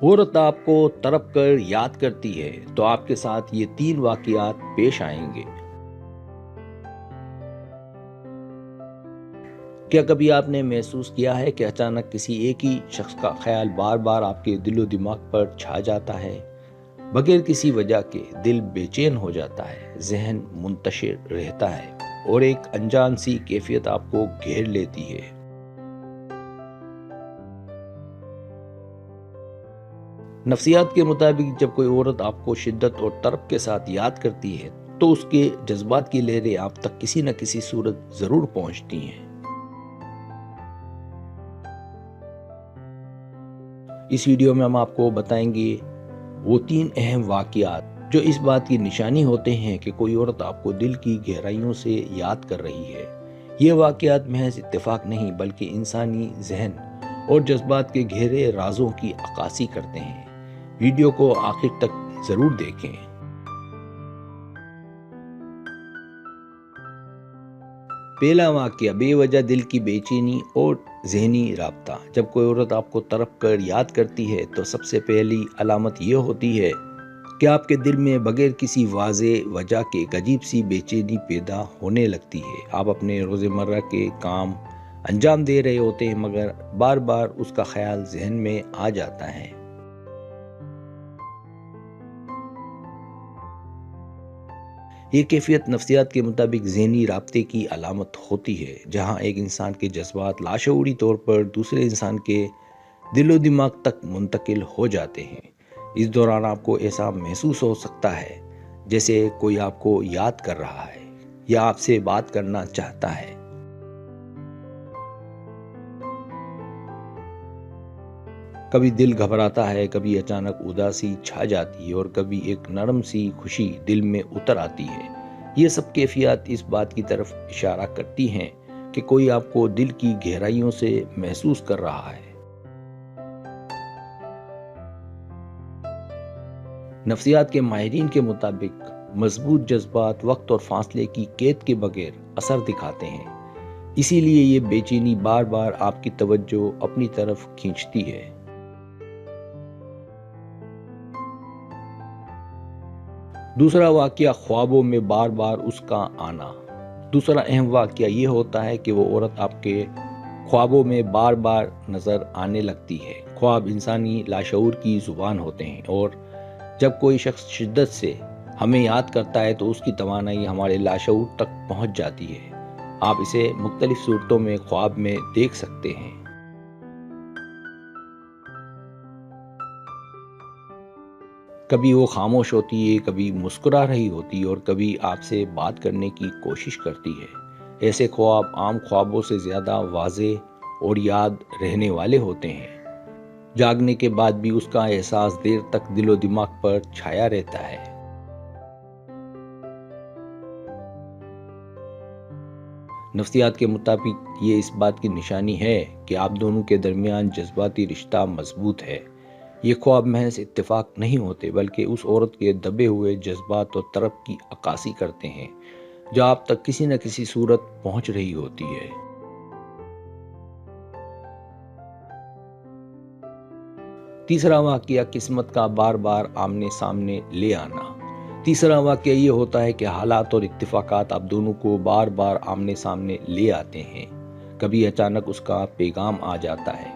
عورت آپ کو تڑپ کر یاد کرتی ہے تو آپ کے ساتھ یہ 3 واقعات پیش آئیں گے۔ کیا کبھی آپ نے محسوس کیا ہے کہ اچانک کسی ایک ہی شخص کا خیال بار بار آپ کے دل و دماغ پر چھا جاتا ہے؟ بغیر کسی وجہ کے دل بے چین ہو جاتا ہے، ذہن منتشر رہتا ہے اور ایک انجان سی کیفیت آپ کو گھیر لیتی ہے۔ نفسیات کے مطابق جب کوئی عورت آپ کو شدت اور طرب کے ساتھ یاد کرتی ہے تو اس کے جذبات کی لہریں آپ تک کسی نہ کسی صورت ضرور پہنچتی ہیں۔ اس ویڈیو میں ہم آپ کو بتائیں گے وہ 3 اہم واقعات جو اس بات کی نشانی ہوتے ہیں کہ کوئی عورت آپ کو دل کی گہرائیوں سے یاد کر رہی ہے۔ یہ واقعات محض اتفاق نہیں بلکہ انسانی ذہن اور جذبات کے گہرے رازوں کی عکاسی کرتے ہیں۔ ویڈیو کو آخر تک ضرور دیکھیں۔ پہلا واقعہ، بے وجہ دل کی بے چینی اور ذہنی رابطہ۔ جب کوئی عورت آپ کو تڑپ کر یاد کرتی ہے تو سب سے پہلی علامت یہ ہوتی ہے کہ آپ کے دل میں بغیر کسی واضح وجہ کے ایک عجیب سی بے چینی پیدا ہونے لگتی ہے۔ آپ اپنے روزمرہ کے کام انجام دے رہے ہوتے ہیں مگر بار بار اس کا خیال ذہن میں آ جاتا ہے۔ یہ کیفیت نفسیات کے مطابق ذہنی رابطے کی علامت ہوتی ہے، جہاں ایک انسان کے جذبات لاشعوری طور پر دوسرے انسان کے دل و دماغ تک منتقل ہو جاتے ہیں۔ اس دوران آپ کو ایسا محسوس ہو سکتا ہے جیسے کوئی آپ کو یاد کر رہا ہے یا آپ سے بات کرنا چاہتا ہے۔ کبھی دل گھبراتا ہے، کبھی اچانک اداسی چھا جاتی ہے اور کبھی ایک نرم سی خوشی دل میں اتر آتی ہے۔ یہ سب کیفیات اس بات کی طرف اشارہ کرتی ہیں کہ کوئی آپ کو دل کی گہرائیوں سے محسوس کر رہا ہے۔ نفسیات کے ماہرین کے مطابق مضبوط جذبات وقت اور فاصلے کی قید کے بغیر اثر دکھاتے ہیں، اسی لیے یہ بے چینی بار بار آپ کی توجہ اپنی طرف کھینچتی ہے۔ دوسرا واقعہ، خوابوں میں بار بار اس کا آنا۔ دوسرا اہم واقعہ یہ ہوتا ہے کہ وہ عورت آپ کے خوابوں میں بار بار نظر آنے لگتی ہے۔ خواب انسانی لاشعور کی زبان ہوتے ہیں اور جب کوئی شخص شدت سے ہمیں یاد کرتا ہے تو اس کی توانائی ہمارے لاشعور تک پہنچ جاتی ہے۔ آپ اسے مختلف صورتوں میں خواب میں دیکھ سکتے ہیں۔ کبھی وہ خاموش ہوتی ہے، کبھی مسکرا رہی ہوتی ہے اور کبھی آپ سے بات کرنے کی کوشش کرتی ہے۔ ایسے خواب عام خوابوں سے زیادہ واضح اور یاد رہنے والے ہوتے ہیں۔ جاگنے کے بعد بھی اس کا احساس دیر تک دل و دماغ پر چھایا رہتا ہے۔ نفسیات کے مطابق یہ اس بات کی نشانی ہے کہ آپ دونوں کے درمیان جذباتی رشتہ مضبوط ہے۔ یہ خواب محض اتفاق نہیں ہوتے بلکہ اس عورت کے دبے ہوئے جذبات اور طرب کی عکاسی کرتے ہیں جو آپ تک کسی نہ کسی صورت پہنچ رہی ہوتی ہے۔ تیسرا واقعہ، قسمت کا بار بار آمنے سامنے لے آنا۔ تیسرا واقعہ یہ ہوتا ہے کہ حالات اور اتفاقات آپ دونوں کو بار بار آمنے سامنے لے آتے ہیں۔ کبھی اچانک اس کا پیغام آ جاتا ہے،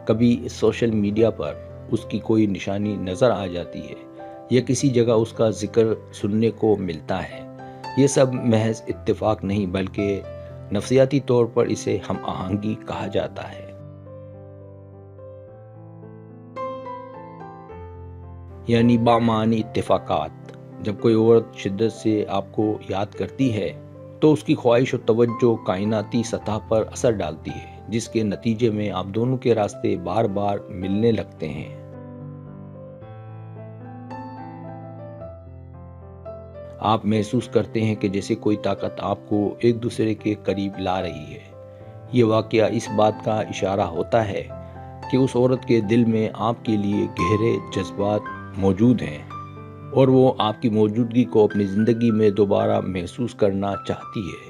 کبھی سوشل میڈیا پر اس کی کوئی نشانی نظر آ جاتی ہے یا کسی جگہ اس کا ذکر سننے کو ملتا ہے۔ یہ سب محض اتفاق نہیں بلکہ نفسیاتی طور پر اسے ہم آہنگی کہا جاتا ہے۔ یعنی بامعنی اتفاقات۔ جب کوئی عورت شدت سے آپ کو یاد کرتی ہے تو اس کی خواہش و توجہ کائناتی سطح پر اثر ڈالتی ہے، جس کے نتیجے میں آپ دونوں کے راستے بار بار ملنے لگتے ہیں۔ آپ محسوس کرتے ہیں کہ جیسے کوئی طاقت آپ کو ایک دوسرے کے قریب لا رہی ہے۔ یہ واقعہ اس بات کا اشارہ ہوتا ہے کہ اس عورت کے دل میں آپ کے لیے گہرے جذبات موجود ہیں اور وہ آپ کی موجودگی کو اپنی زندگی میں دوبارہ محسوس کرنا چاہتی ہے۔